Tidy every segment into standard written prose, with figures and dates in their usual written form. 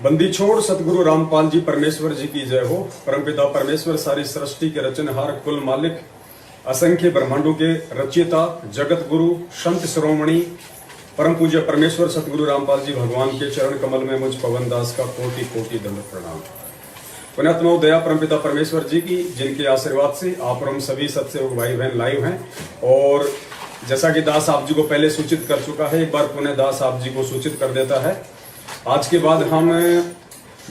बंदी छोड़ सतगुरु रामपाल जी परमेश्वर जी की जय हो। परमपिता परमेश्वर सारी सृष्टि के रचनहार, कुल मालिक, असंख्य ब्रह्मांडों के रचयिता, जगत गुरु, संत शिरोमणि, परम पूज्य परमेश्वर सतगुरु रामपाल जी भगवान के चरण कमल में मुझ पवन दास का कोटि कोटि दंड प्रणाम। पुण्यात्मा दया परमपिता परमेश्वर जी की, जिनके आशीर्वाद से आप और हम सभी सत्सेवक भाई बहन लाइव हैं। और जैसा कि दास आप जी को पहले सूचित कर चुका है, एक बार पुनः दास आप जी को सूचित कर देता है। आज के बाद हम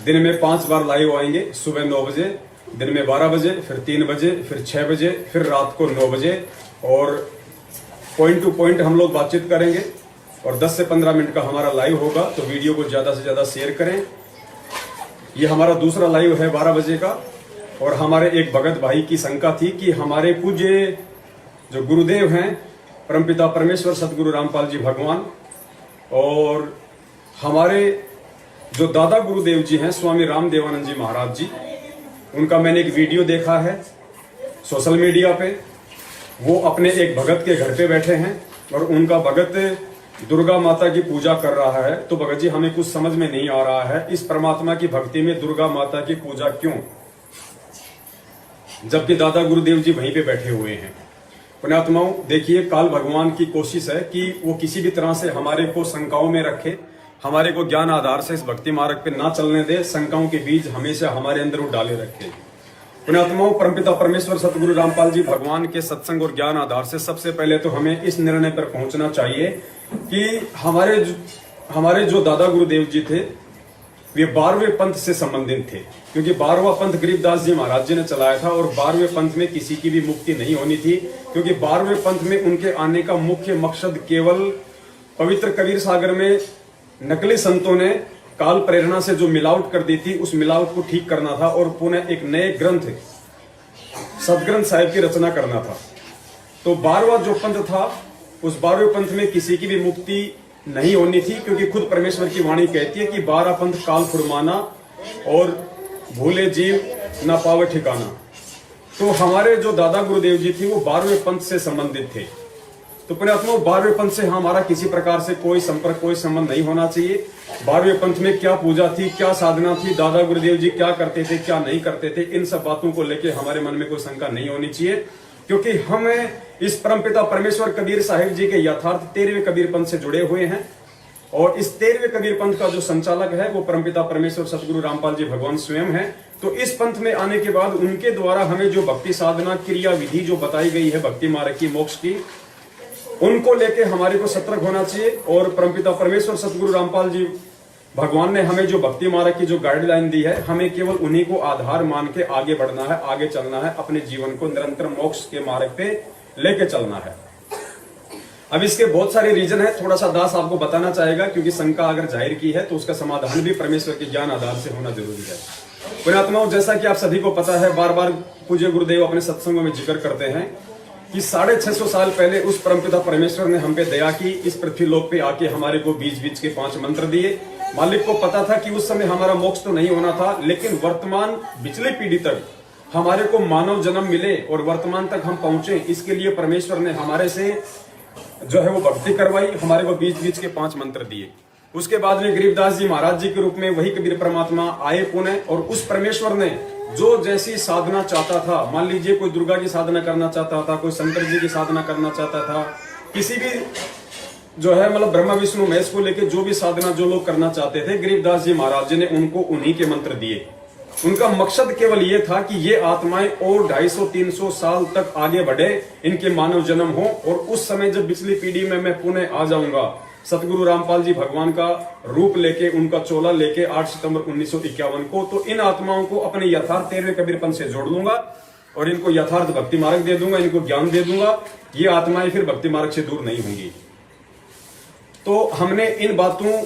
दिन में 5 बार लाइव आएंगे। सुबह 9 बजे, दिन में 12 बजे, फिर 3 बजे, फिर 6 बजे, फिर रात को 9 बजे। और पॉइंट टू पॉइंट हम लोग बातचीत करेंगे। और 10 से 15 मिनट का हमारा लाइव होगा, तो वीडियो को ज्यादा से ज्यादा शेयर करें। ये हमारा दूसरा लाइव है 12 बजे का। और हमारे एक भगत भाई की शंका थी कि हमारे पूज्य जो गुरुदेव हैं परमपिता परमेश्वर सतगुरु रामपाल जी भगवान, और हमारे जो दादा गुरुदेव जी हैं स्वामी रामदेवानंद जी महाराज जी, उनका मैंने एक वीडियो देखा है सोशल मीडिया पे। वो अपने एक भगत के घर पे बैठे हैं और उनका भगत दुर्गा माता की पूजा कर रहा है। तो भगत जी, हमें कुछ समझ में नहीं आ रहा है, इस परमात्मा की भक्ति में दुर्गा माता की पूजा क्यों, जबकि दादा गुरुदेव जी वहीं पे बैठे हुए हैं। पुण्यात्माओं, देखिए, काल भगवान की कोशिश है कि वो किसी भी तरह से हमारे को शंकाओं में रखे, हमारे को ज्ञान आधार से इस भक्ति मार्ग पे ना चलने दे, शंकाओं के बीज हमेशा हमारे अंदर वो डाले रखे। पुण्यात्माओं, परमपिता परमेश्वर सतगुरु रामपाल जी भगवान के सत्संग और ज्ञान आधार से सबसे पहले तो हमें इस निर्णय पर पहुंचना चाहिए कि हमारे जो दादा गुरुदेव जी थे वे 12वें पंथ से संबंधित थे। क्योंकि 12वां पंथ गरीबदास जी महाराज जी ने चलाया था और 12वें पंथ में किसी की भी मुक्ति नहीं होनी थी। क्योंकि 12वें पंथ में उनके आने का मुख्य मकसद केवल पवित्र कबीर सागर में नकली संतों ने काल प्रेरणा से जो मिलावट कर दी थी, उस मिलावट को ठीक करना था और पुनः एक नए ग्रंथ सदग्रंथ साहिब की रचना करना था। तो 12वां जो पंथ था, उस 12वें पंथ में किसी की भी मुक्ति नहीं होनी थी। क्योंकि खुद परमेश्वर की वाणी कहती है कि 12 पंथ काल फुरमाना और भूले जीव ना पावे ठिकाना। तो हमारे जो दादा गुरुदेव जी थी वो 12वें पंथ से संबंधित थे। तो पुण्यात्मा, 12वें पंथ से हमारा किसी प्रकार से कोई संपर्क, कोई संबंध नहीं होना चाहिए। 12वें पंथ में क्या पूजा थी, क्या साधना थी, दादा गुरुदेव जी क्या करते थे, क्या नहीं करते थे, इन सब बातों को लेकर हमारे मन में कोई शंका नहीं होनी चाहिए। क्योंकि हम इस परमपिता परमेश्वर कबीर साहिब जी के यथार्थ 13वें कबीर पंथ से जुड़े हुए हैं। और इस 13वें कबीर पंथ का जो संचालक है वो परमपिता परमेश्वर सतगुरु रामपाल जी भगवान स्वयं है। तो इस पंथ में आने के बाद उनके द्वारा हमें जो भक्ति साधना क्रिया विधि जो बताई गई है भक्ति मार्ग की, मोक्ष की, उनको लेके हमारे को सतर्क होना चाहिए। और परमपिता परमेश्वर सतगुरु रामपाल जी भगवान ने हमें जो भक्ति मार्ग की जो गाइडलाइन दी है, हमें केवल उन्हीं को आधार मान के आगे बढ़ना है, आगे चलना है, अपने जीवन को निरंतर मोक्ष के मार्ग पे लेके चलना है। अब इसके बहुत सारे रीजन है, थोड़ा सा दास आपको बताना चाहेगा। क्योंकि शंका अगर जाहिर की है तो उसका समाधान भी परमेश्वर के ज्ञान आधार से होना जरूरी है। पुण्यात्माओं, जैसा कि आप सभी को पता है, बार बार पूज्य गुरुदेव अपने सत्संगों में जिक्र करते हैं कि 650 साल पहले उस परमपिता परमेश्वर ने हम पे दया की, इस पृथ्वी लोक पे आके हमारे को बीच बीच के 5 मंत्र दिए। मालिक को पता था कि उस समय हमारा मोक्ष तो नहीं होना था, लेकिन वर्तमान पिछली पीढ़ी तक हमारे को मानव जन्म मिले और वर्तमान तक हम पहुंचे, इसके लिए परमेश्वर ने हमारे से जो है वो भक्ति करवाई, हमारे को बीच बीच के 5 मंत्र दिए। उसके बाद में गरीबदास जी महाराज जी के रूप में वही कबीर परमात्मा आए पुणे, और उस परमेश्वर ने जो जैसी साधना चाहता था, मान लीजिए कोई दुर्गा की साधना करना चाहता था, कोई शंकर जी की साधना करना चाहता था, किसी भी जो है मतलब ब्रह्मा विष्णु महेश को लेके जो भी साधना जो लोग करना चाहते थे, गरीबदास जी महाराज जी ने उनको उन्हीं के मंत्र दिए। उनका मकसद केवल ये था कि ये आत्माएं और 250-300 साल तक आगे बढ़े, इनके मानव जन्म हो, और उस समय जब पिछली पीढ़ी में मैं पुणे आ जाऊंगा सतगुरु रामपाल जी भगवान का रूप लेके, उनका चोला लेके 8 सितंबर 1951 को, तो इन आत्माओं को अपने यथार्थ 13वें कबीरपंथ से जोड़ लूंगा और इनको यथार्थ भक्ति मार्ग दे दूंगा, इनको ज्ञान दे दूंगा। ये आत्माएं फिर भक्ति मार्ग से दूर नहीं होंगी। तो हमने इन बातों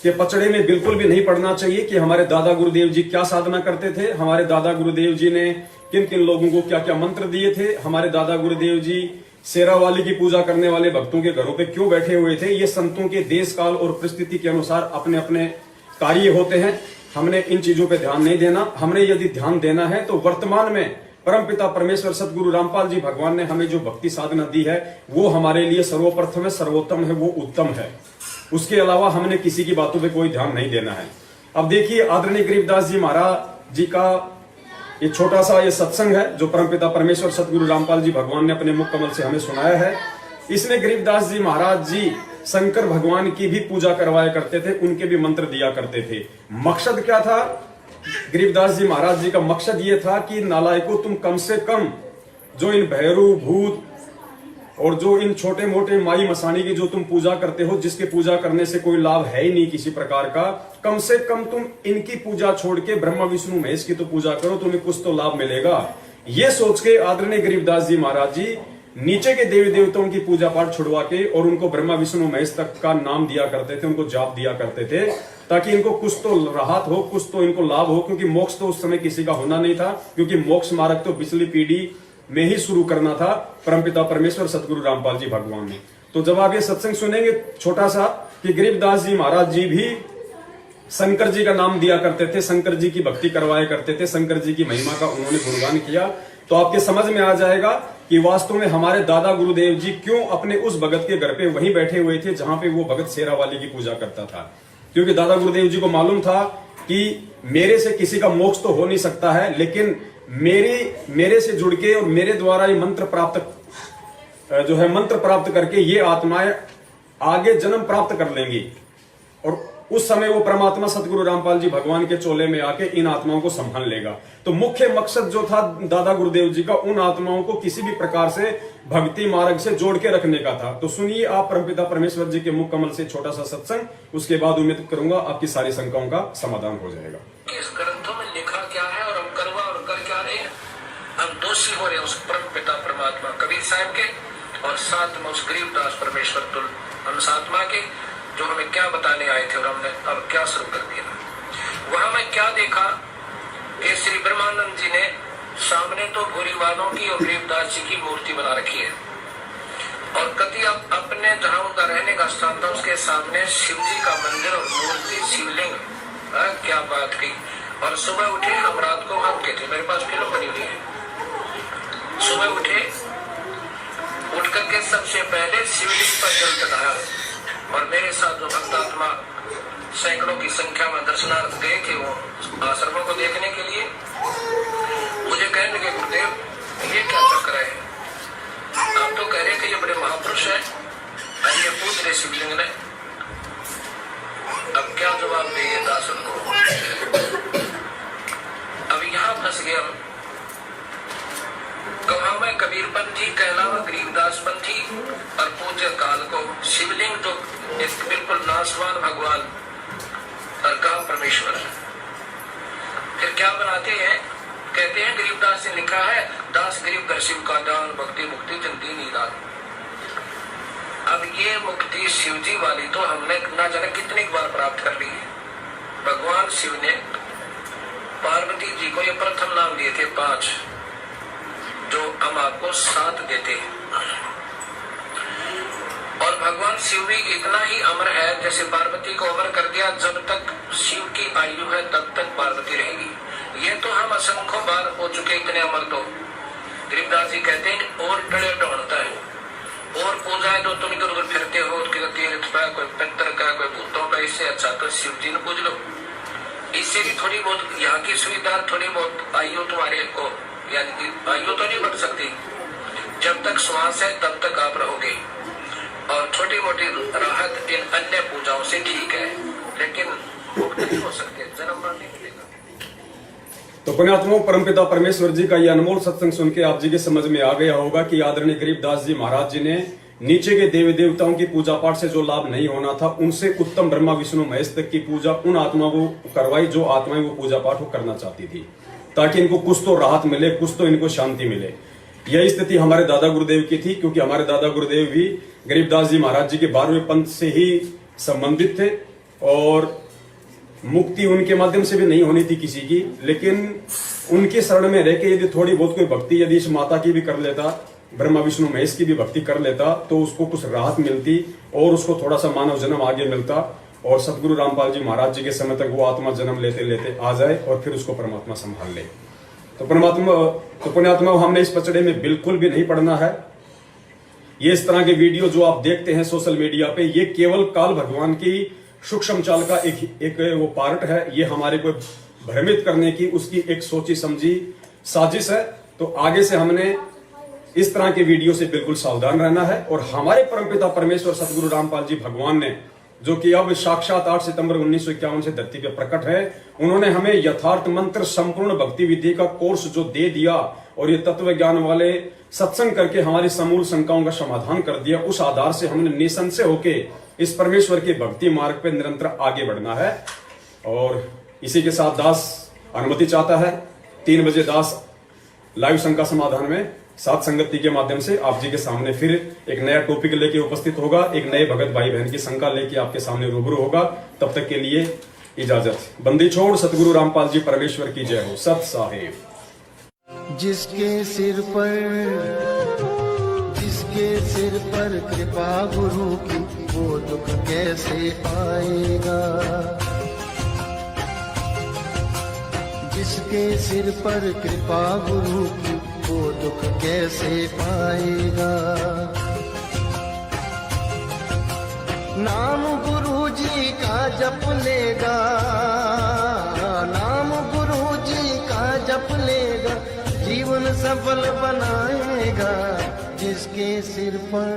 के पचड़े में बिल्कुल भी नहीं पड़ना चाहिए कि हमारे दादा गुरुदेव जी क्या साधना करते थे, हमारे दादा गुरुदेव जी ने किन किन लोगों को क्या क्या मंत्र दिए थे, हमारे दादा गुरुदेव जी शेरावाली की पूजा करने वाले भक्तों के घरों पे क्यों बैठे हुए थे। ये संतों के देश काल और परिस्थिति के अनुसार अपने अपने कार्य होते हैं। हमने इन चीजों पे ध्यान नहीं देना। हमने यदि ध्यान देना है तो वर्तमान में परमपिता परमेश्वर सतगुरु रामपाल जी भगवान ने हमें जो भक्ति साधना दी है वो हमारे लिए सर्वप्रथम है, सर्वोत्तम है, वो उत्तम है। उसके अलावा हमने किसी की बातों पे कोई ध्यान नहीं देना है। अब देखिए आदरणीय गरीबदास जी महाराज जी का ये छोटा सा ये सत्संग है जो परमपिता परमेश्वर सतगुरु रामपाल जी भगवान ने अपने मुख कमल से हमें सुनाया है। इसमें गरीबदास जी महाराज जी शंकर भगवान की भी पूजा करवाया करते थे, उनके भी मंत्र दिया करते थे। मकसद क्या था गरीबदास जी महाराज जी का? मकसद ये था कि नालायकों, तुम कम से कम जो इन भैरू भूत और जो इन छोटे मोटे माई मसानी की जो तुम पूजा करते हो, जिसके पूजा करने से कोई लाभ है ही नहीं किसी प्रकार का, कम से कम तुम इनकी पूजा छोड़ के ब्रह्मा विष्णु महेश की तो पूजा करो, तुम्हें कुछ तो लाभ मिलेगा। ये सोच के आदरणीय गरीबदास जी महाराज जी नीचे के देवी देवताओं की पूजा पाठ छुड़वा के और उनको ब्रह्मा विष्णु महेश तक का नाम दिया करते थे, उनको जाप दिया करते थे, ताकि इनको कुछ तो राहत हो, कुछ तो इनको लाभ हो। क्योंकि मोक्ष तो उस समय किसी का होना नहीं था, क्योंकि मोक्ष मार्ग तो पिछली पीढ़ी में ही शुरू करना था परमपिता परमेश्वर सतगुरु रामपाल जी भगवान ने। तो जब आप ये सत्संग सुनेंगे छोटा सा कि गरीबदास जी महाराज जी भी शंकर जी का नाम दिया करते थे, शंकर जी की भक्ति करवाया करते थे, शंकर जी की महिमा का उन्होंने गुणगान किया, तो आपके समझ में आ जाएगा कि वास्तव में हमारे दादा गुरुदेव जी क्यों अपने उस भगत के घर पे वहीं बैठे हुए थे जहां पे वो भगत शेरावाली की पूजा करता था। क्योंकि दादा गुरुदेव जी को मालूम था कि मेरे से किसी का मोक्ष तो हो नहीं सकता है, लेकिन मेरे से जुड़ के और मेरे द्वारा ये मंत्र प्राप्त करके ये आत्माएं आगे जन्म प्राप्त कर लेंगी। और उस समय वो परमात्मा सतगुरु रामपाल जी भगवान के चोले में आके इन आत्माओं को संभाल लेगा। तो मुख्य मकसद जो था दादा गुरुदेव जी का, उन आत्माओं को किसी भी प्रकार से भक्ति मार्ग से जोड़ के रखने का था। तो सुनिए आप परमपिता परमेश्वर जी के मुख कमल से छोटा सा सत्संग, उसके बाद उम्मीद करूंगा आपकी सारी शंकाओं का समाधान हो जाएगा। इस ग्रंथों में लिखा क्या है और हम करवा और कर क्या रहे हैं? हम दोषी हो रहे हैं उस परमपिता परमात्मा कबीर साहब के और साथ में उस गरीबदास परमेश्वर तुल हंस आत्मा के, जो हमें क्या बताने आए थे और हमने अब क्या शुरू कर दिया। वहां मैं क्या देखा कि श्री ब्रह्मानंद जी ने सामने तो भूरी वालों की और गरीबदास जी की मूर्ति बना रखी है, और कति अपने जहां उनका रहने का स्थान था उसके सामने शिव जी का मंदिर और मूर्ति शिवलिंग, क्या बात की। और सुबह उठे, हम रात को वहां के थे, मेरे पास फिल्म बनी हुई है। सुबह उठे, उठ करके सबसे पहले शिवलिंग पर जल चढ़ाया और मेरे साथ जो भक्तात्मा सैकड़ों की संख्या में दर्शनार्थ गए थे वो आश्रमों को देखने के लिए, मुझे कहने लगे गुरुदेव ये क्या चक्कर है? आप तो कह रहे कि ये बड़े महापुरुष है, ये पूछ रहे शिवलिंग ने, अब क्या जवाब देंगे दास उनको? अब यहाँ फंस गया। कहा मैं कबीरपंथी कहलावा गरीबदासपंथी और पूज्य काल को शिवलिंग तो एक बिल्कुल नासवान भगवान और कहा परमेश्वर। फिर क्या बनाते हैं? कहते हैं गरीबदास ने लिखा है, दास गरीब कर शिव का दान, भक्ति मुक्ति जल्दी नहीं दान। अब ये मुक्ति शिव जी वाली तो हमने ना जाने कितनी बार प्राप्त कर ली है। भगवान शिव ने पार्वती जी को ये प्रथम नाम दिए थे 5, जो हम आपको 7 देते हैं। और भगवान शिव भी इतना ही अमर है जैसे पार्वती को अमर कर दिया, जब तक शिव की आयु है तब तक पार्वती रहेगी। ये तो हम असंख्य बार हो चुके इतने अमर। तो गरीबदास जी कहते हैं और टड़े ढूंढता है और पूजाएं तो तुम इधर उधर फिरते हो, तीर्थ का, कोई पितर का, कोई भूतों का, इससे अच्छा तो शिव जी ने पूज लो। इससे भी थोड़ी बहुत यहाँ की सुविधा, थोड़ी बहुत आयु तुम्हारे को, यानी आयु तो नहीं बढ़ सकती, जब तक श्वास है तब तक आप रहोगे, और छोटी मोटी राहत इन अन्य पूजाओं से ठीक है, लेकिन मुक्त नहीं हो सकते, जन्म मरण नहीं मिलेगा। तो पुण्यात्माओं, परमपिता परमेश्वर जी का ये अनमोल सत्संग सुन के आप जी के समझ में आ गया होगा कि आदरणीय गरीबदास जी महाराज जी ने नीचे के देवी देवताओं की पूजा पाठ से जो लाभ नहीं होना था, उनसे उत्तम ब्रह्मा विष्णु महेश तक की पूजा उन आत्माओं को करवाई जो आत्माएं वो पूजा पाठ को करना चाहती थी, ताकि इनको कुछ तो राहत मिले, कुछ तो इनको शांति मिले। यही स्थिति हमारे दादा गुरुदेव की थी, क्योंकि हमारे दादा गुरुदेव भी गरीबदास जी महाराज जी के 12वें पंथ से ही संबंधित थे और मुक्ति उनके माध्यम से भी नहीं होनी थी किसी की, लेकिन उनके शरण में रह के यदि थोड़ी बहुत कोई भक्ति यदि इस माता की भी कर लेता, ब्रह्मा विष्णु महेश की भी भक्ति कर लेता, तो उसको कुछ राहत मिलती और उसको थोड़ा सा मानव जन्म आगे मिलता और सतगुरु रामपाल जी महाराज जी के समय तक वो आत्मा जन्म लेते लेते आ जाए और फिर उसको परमात्मा संभाल ले। तो पुण्यात्मा, हमने इस पचड़े में बिल्कुल भी नहीं पड़ना है। ये इस तरह के वीडियो जो आप देखते हैं सोशल मीडिया पे, ये केवल काल भगवान की सूक्ष्म चाल का एक वो पार्ट है। ये हमारे को भ्रमित करने की उसकी एक सोची समझी साजिश है। तो आगे से हमने इस तरह के वीडियो से बिल्कुल सावधान रहना है। और हमारे परमपिता परमेश्वर सतगुरु रामपाल जी भगवान ने, जो कि अब साक्षात 8 सितंबर 1951 से धरती पे प्रकट है, उन्होंने हमें यथार्थ मंत्र संपूर्ण भक्ति विधि का कोर्स जो दे दिया और ये तत्व ज्ञान वाले सत्संग करके हमारी समूल शंकाओं का समाधान कर दिया, उस आधार से हमने निसंशय होके इस परमेश्वर के भक्ति मार्ग पे निरंतर आगे बढ़ना है। और इसी के साथ दास अनुमति चाहता है 3 बजे दास लाइव शंका समाधान में सात संगति के माध्यम से आप जी के सामने फिर एक नया टॉपिक लेके उपस्थित होगा, एक नए भगत भाई बहन की शंका लेके आपके सामने रूबरू होगा। तब तक के लिए इजाजत। बंदी छोड़। सतगुरु रामपाल जी परमेश्वर की जय हो। सत साहेब। जिसके सिर पर कृपा गुरु की, वो दुख कैसे पाएगा। जिसके सिर पर कृपा गुरु की, वो दुख कैसे पाएगा। नाम गुरु जी का जप लेगा, नाम गुरु जी का जप लेगा, जीवन सफल बनाएगा। जिसके सिर पर